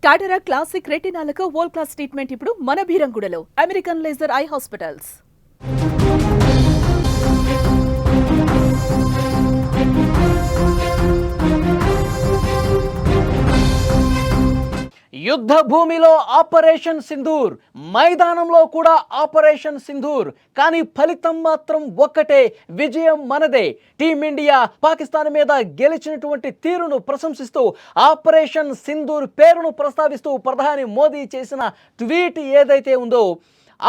టాటరా classic రెటినాలకు world class treatment ఇప్పుడు మన భీరంగూడలో American laser eye hospitals. యుద్ధ భూమిలో ఆపరేషన్ సింధూర్, మైదానంలో కూడా ఆపరేషన్ సింధూర్. కానీ ఫలితం మాత్రం ఒక్కటే, విజయం మనదే. టీమిండియా పాకిస్తాన్ మీద గెలిచినటువంటి తీరును ప్రశంసిస్తూ ఆపరేషన్ సింధూర్ పేరును ప్రస్తావిస్తూ ప్రధాని మోదీ చేసిన ట్వీట్ ఏదైతే ఉందో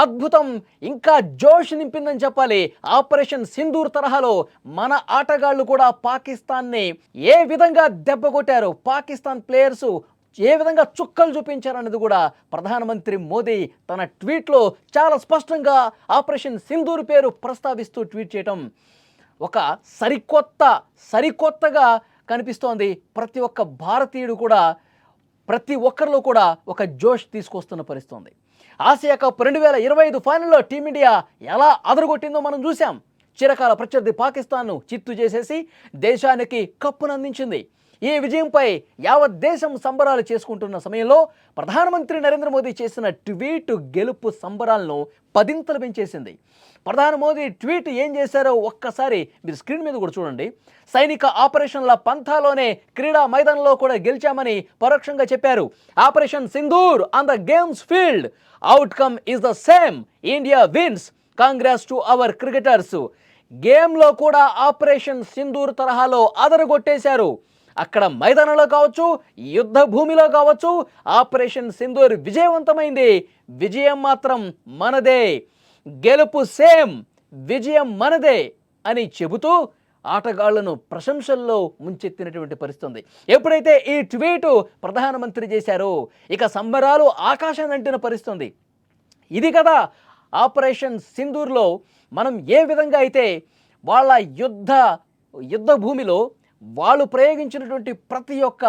అద్భుతం, ఇంకా జోష్ నింపిందని చెప్పాలి. ఆపరేషన్ సింధూర్ తరహాలో మన ఆటగాళ్లు కూడా పాకిస్తాన్ని ఏ విధంగా దెబ్బకొట్టారు, పాకిస్తాన్ ప్లేయర్స్ ఏ విధంగా చుక్కలు చూపించారనేది కూడా ప్రధానమంత్రి మోదీ తన ట్వీట్లో చాలా స్పష్టంగా ఆపరేషన్ సింధూర్ పేరు ప్రస్తావిస్తూ ట్వీట్ చేయటం ఒక సరికొత్తగా కనిపిస్తోంది. ప్రతి ఒక్క భారతీయుడు కూడా, ప్రతి ఒక్కరిలో కూడా ఒక జోష్ తీసుకొస్తున్న పరిస్థితుంది. ఆసియా కప్ 2025 ఫైనల్లో టీమిండియా ఎలా అదరగొట్టిందో మనం చూసాం. చిరకాల ప్రత్యర్థి పాకిస్తాన్ను చిత్తు చేసేసి దేశానికి కప్పును అందించింది. ఈ విజయంపై యావత్ దేశం సంబరాలు చేసుకుంటున్న సమయంలో ప్రధానమంత్రి నరేంద్ర మోదీ చేసిన ట్వీట్ గెలుపు సంబరాలను పదింతలు పెంచేసింది. ప్రధాని మోదీ ట్వీట్ ఏం చేశారో ఒక్కసారి మీరు స్క్రీన్ మీద కూడా చూడండి. సైనిక ఆపరేషన్ల పంథాలోనే క్రీడా మైదానంలో కూడా గెలిచామని పరోక్షంగా చెప్పారు. Operation Sindoor on the games field, outcome is the same, India wins, congrats to our cricketers. గేమ్లో కూడా ఆపరేషన్ సింధూర్ తరహాలో అదరగొట్టేశారు. అక్కడ మైదానంలో కావచ్చు, యుద్ధ భూమిలో కావచ్చు, ఆపరేషన్ సింధూర్ విజయవంతమైంది. విజయం మాత్రం మనదే, గెలుపు సేమ్, విజయం మనదే అని చెబుతూ ఆటగాళ్లను ప్రశంసల్లో ముంచెత్తినటువంటి పరిస్థితి. ఎప్పుడైతే ఈ ట్వీటు ప్రధానమంత్రి చేశారో ఇక సంబరాలు ఆకాశాన్ని అంటిన పరిస్థితి. ఇది కదా ఆపరేషన్ సింధూర్లో మనం ఏ విధంగా అయితే వాళ్ళ యుద్ధ భూమిలో వాళ్ళు ప్రయోగించినటువంటి ప్రతి ఒక్క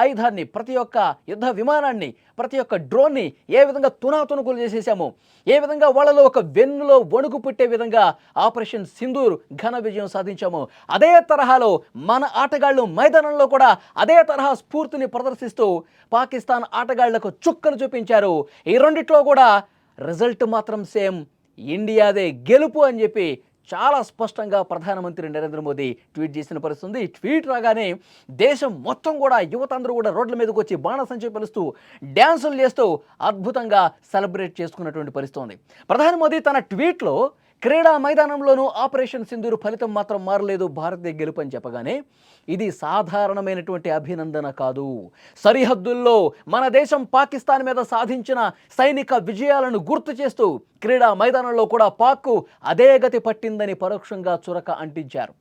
ఆయుధాన్ని, ప్రతి ఒక్క యుద్ధ విమానాన్ని, ప్రతి ఒక్క డ్రోన్ని ఏ విధంగా తునాతునుకులు చేసేసామో, ఏ విధంగా వాళ్ళలో ఒక వెన్నులో వణుకు పుట్టే విధంగా ఆపరేషన్ సింధూర్ ఘన విజయం సాధించామో, అదే తరహాలో మన ఆటగాళ్లు మైదానంలో కూడా అదే తరహా స్ఫూర్తిని ప్రదర్శిస్తూ పాకిస్తాన్ ఆటగాళ్లకు చుక్కలు చూపించారు. ఈ రెండిట్లో కూడా రిజల్ట్ మాత్రం సేమ్, ఇండియాదే గెలుపు అని చెప్పి చాలా స్పష్టంగా ప్రధానమంత్రి నరేంద్ర మోదీ ట్వీట్ చేసిన పరిస్థితి. ఈ ట్వీట్ రాగానే దేశం మొత్తం కూడా, యువత అందరూ కూడా రోడ్ల మీదకి వచ్చి బాణసంచా పిలుస్తూ డ్యాన్సులు చేస్తూ అద్భుతంగా సెలబ్రేట్ చేసుకున్నటువంటి పరిస్థితి. ప్రధాని మోదీ తన ట్వీట్లో క్రీడా మైదానంలోనూ ఆపరేషన్ సింధూర్ ఫలితం మాత్రం మారలేదు, భారతీయ గెలుపు అని చెప్పగానే ఇది సాధారణమైనటువంటి అభినందన కాదు. సరిహద్దుల్లో మన దేశం పాకిస్తాన్ మీద సాధించిన సైనిక విజయాలను గుర్తు చేస్తూ క్రీడా మైదానంలో కూడా పాక్కు అదే గతి పట్టిందని పరోక్షంగా చురక అంటించారు.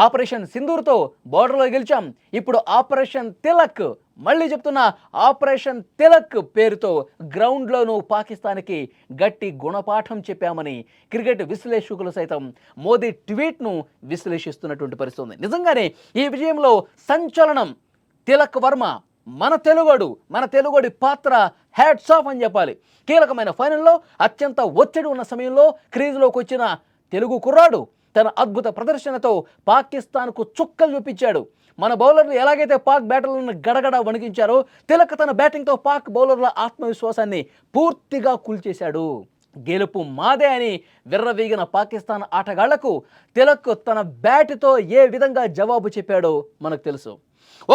ఆపరేషన్ సింధూర్తో బోర్డర్లో గెలిచాం, ఇప్పుడు ఆపరేషన్ తిలక్, మళ్ళీ చెప్తున్నా ఆపరేషన్ తిలక్ పేరుతో గ్రౌండ్లోనూ పాకిస్తాన్కి గట్టి గుణపాఠం చెప్పామని క్రికెట్ విశ్లేషకులు సైతం మోదీ ట్వీట్ను విశ్లేషిస్తున్నటువంటి పరిస్థితి. నిజంగానే ఈ విజయంలో సంచలనం తిలక్ వర్మ, మన తెలుగుడి పాత్ర హ్యాట్స్ ఆఫ్ అని చెప్పాలి. కీలకమైన ఫైనల్లో అత్యంత ఒత్తిడి ఉన్న సమయంలో క్రీజులోకి వచ్చిన తెలుగు కుర్రాడు తన అద్భుత ప్రదర్శనతో పాకిస్తాన్కు చుక్కలు చూపించాడు. మన బౌలర్లు ఎలాగైతే పాక్ బ్యాటర్లను గడగడ వణికించారో, తిలక్ తన బ్యాటింగ్తో పాక్ బౌలర్ల ఆత్మవిశ్వాసాన్ని పూర్తిగా కూల్చేశాడు. గెలుపు మాదే అని విర్రవీగిన పాకిస్తాన్ ఆటగాళ్లకు తిలక్ తన బ్యాట్తో ఏ విధంగా జవాబు చెప్పాడో మనకు తెలుసు.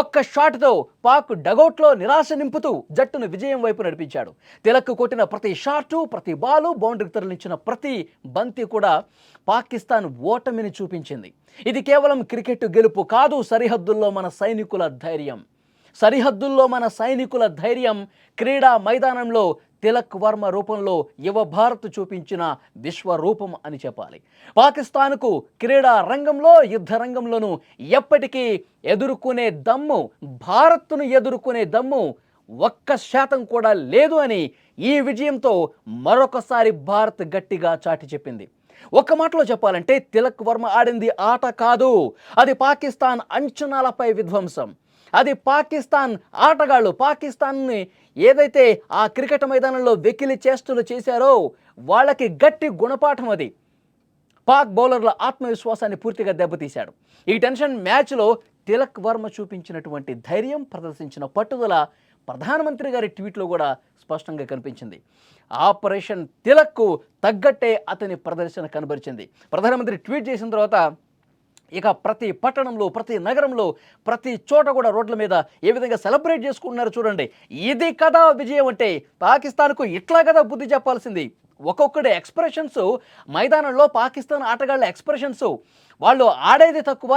ఒక్క షాట్తో పాక్ డగౌట్లో నిరాశ నింపుతూ జట్టును విజయం వైపు నడిపించాడు. తిలక్ కొట్టిన ప్రతి షాటు, ప్రతి బాలు, బౌండరీకి తరలించిన ప్రతి బంతి కూడా పాకిస్తాన్ ఓటమిని చూపించింది. ఇది కేవలం క్రికెట్ గెలుపు కాదు, సరిహద్దుల్లో మన సైనికుల ధైర్యం క్రీడా మైదానంలో తిలక్ వర్మ రూపంలో యువ భారత్ చూపించిన విశ్వరూపం అని చెప్పాలి. పాకిస్తాన్కు క్రీడా రంగంలో, యుద్ధ రంగంలోనూ ఎప్పటికీ ఎదుర్కొనే దమ్ము, భారత్ను ఎదుర్కొనే దమ్ము 1% కూడా లేదు అని ఈ విజయంతో మరొకసారి భారత్ గట్టిగా చాటి చెప్పింది. ఒక్క మాటలో చెప్పాలంటే తిలక్ వర్మ ఆడింది ఆట కాదు, అది పాకిస్తాన్ అంచనాలపై విధ్వంసం. అది పాకిస్తాన్ ఆటగాళ్ళు పాకిస్తాన్ని ఏదైతే ఆ క్రికెట్ మైదానంలో వెకిలి చేష్టలు చేశారో వాళ్ళకి గట్టి గుణపాఠం. అది పాక్ బౌలర్ల ఆత్మవిశ్వాసాన్ని పూర్తిగా దెబ్బతీశాడు. ఈ టెన్షన్ మ్యాచ్లో తిలక్ వర్మ చూపించినటువంటి ధైర్యం, ప్రదర్శించిన పట్టుదల ప్రధానమంత్రి గారి ట్వీట్లో కూడా స్పష్టంగా కనిపించింది. ఆపరేషన్ తిలక్కు తగ్గట్టే అతని ప్రదర్శన కనబరిచింది. ప్రధానమంత్రి ట్వీట్ చేసిన తర్వాత ఇక ప్రతి పట్టణంలో, ప్రతి నగరంలో, ప్రతి చోట కూడా రోడ్ల మీద ఏ విధంగా సెలబ్రేట్ చేసుకుంటున్నారు చూడండి. ఇది కదా విజయం అంటే. పాకిస్తాన్కు ఇట్లా కదా బుద్ధి చెప్పాల్సింది. ఒక్కొక్కటి ఎక్స్ప్రెషన్స్ మైదానంలో పాకిస్తాన్ ఆటగాళ్ళ ఎక్స్ప్రెషన్స్, వాళ్ళు ఆడేది తక్కువ,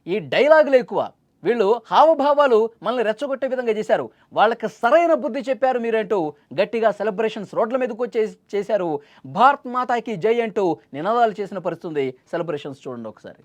ఈ డైలాగులు ఎక్కువ. వీళ్ళు హావభావాలు మనల్ని రెచ్చగొట్టే విధంగా చేశారు. వాళ్ళకి సరైన బుద్ధి చెప్పారు మీరంటూ గట్టిగా సెలబ్రేషన్స్ రోడ్ల మీదకు వచ్చి చేశారు. భారత్ మాతాకి జై అంటూ నినాదాలు చేసిన పరిస్థితుంది. సెలబ్రేషన్స్ చూడండి ఒకసారి.